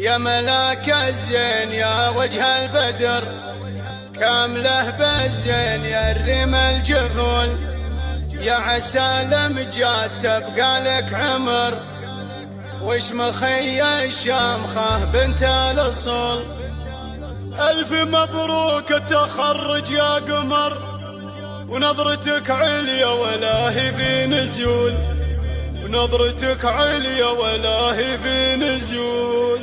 يا ملاك الزين يا وجه البدر، كامله بالزين يا الرمى الجفول، يا عسى لمجاد تبقى لك عمر، وش مخي الشامخة بنت الأصول. ألف مبروك التخرج يا قمر، ونظرتك عليا ولا هي في نزول، ونظرتك عليا ولا هي في نزول.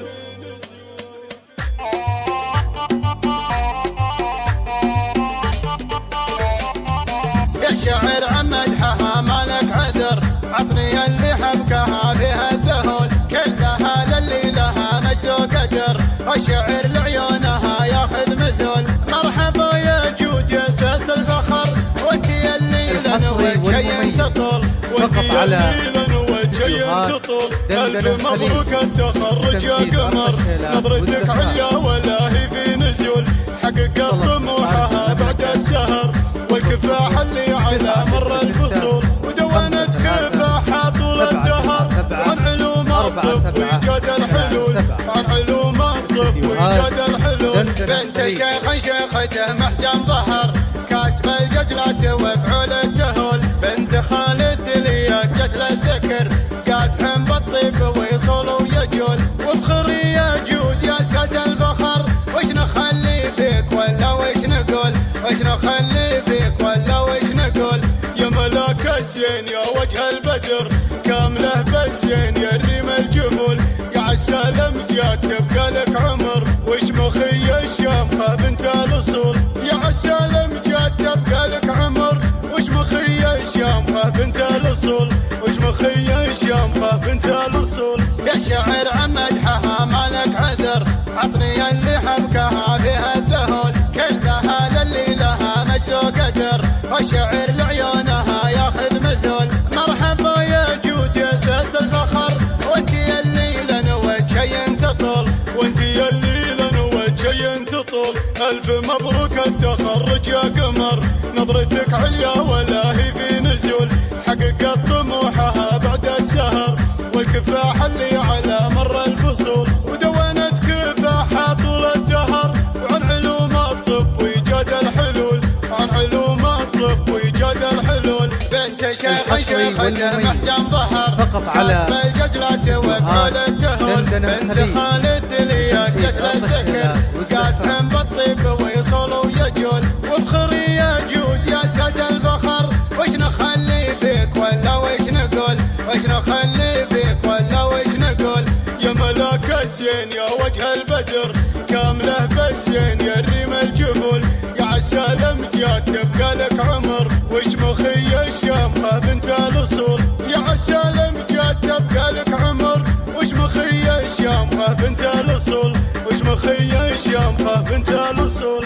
يا شاعر عن مدحها مالك عذر، عطني اللي حبكها فيها الذهول، كلها للي لها مجد وقدر، وشعر لعيونها ياخذ مثل. مرحبا يا جود يا ساس الفخر، وانت اللي لنا وجهي تطول، وانت اللي لنا وجهي تطول. الف مبروك التخرج يا قمر، نظرتك عليا ولا هي في نزول، حققت طموحها بعد السهر، والكفاح اللي على مر الفصول، ودونت كفاحها طول الدهر، عن علوم الطب وإيجاد الحلول، عن علوم الطب وإيجاد الحلول. بنت شيخ شيخته محجن ظهر، كاسب الججلة وفعول التهول، بنت خالد لياك جتل الذكر، قادحن بالطيب ويصول ويجول. وافخري يا جود يا ساس الفخر، وش نخلي فيك ولا وش نقول، وش نخلي فيك ولا وش نقول. يا ملاك الزين يا وجه البدر، كامله بالزين يا الرمى الجفول، يا عسى لمجاد تبقى لك عمر، وش مخي الشامخة بنت الأصول. يا عسى لمجاد تبقى لك عمر، وش مخي الشامخة بنت الأصول، وش مخي الشامخة بنت الأصول. يا شاعر عن مدحها مالك عذر، عطني اللي حبكها فيها الذهول، كلها للي لها مجد وقدر، وشعر لعيونها ياخذ مثل. مرحبا يا جود يا ساس الفخر، وانت اللي لنا وجهي تطول، وانت اللي لنا وجهي تطول. الف مبروك التخرج يا قمر، نظرتك عليا ولا هي في نزول، حققت طموحها بعد السهر، والكفاح اللي على مر الفصول، ودونت كفاحها طول الدهر، وعن علوم الطب وإيجاد الحلول، عن علوم الطب وإيجاد الحلول. بنت شيخ شيخته محجن ظهر، فقط على كاسب الججلة وفعول التهول، بنت خالد لياك جتل الذكر، قادحن بالطيب ويصول ويجول. وافخري يا جود يا ساس الفخر، وش نخلي فيك ولا وش نقول، وش نخلي فيك ولا وش نقول. يا ملاك الزين يا وجه البدر، كامله بالزين يا الرمى الجفول، يا عسى لمجاد تبقى لك عمر، وش مخي الشامخة بنت الأصول. يا عسى لمجاد تبقى لك عمر، وش مخي الشامخة بنت الأصول، وش مخي الشامخة بنت الأصول.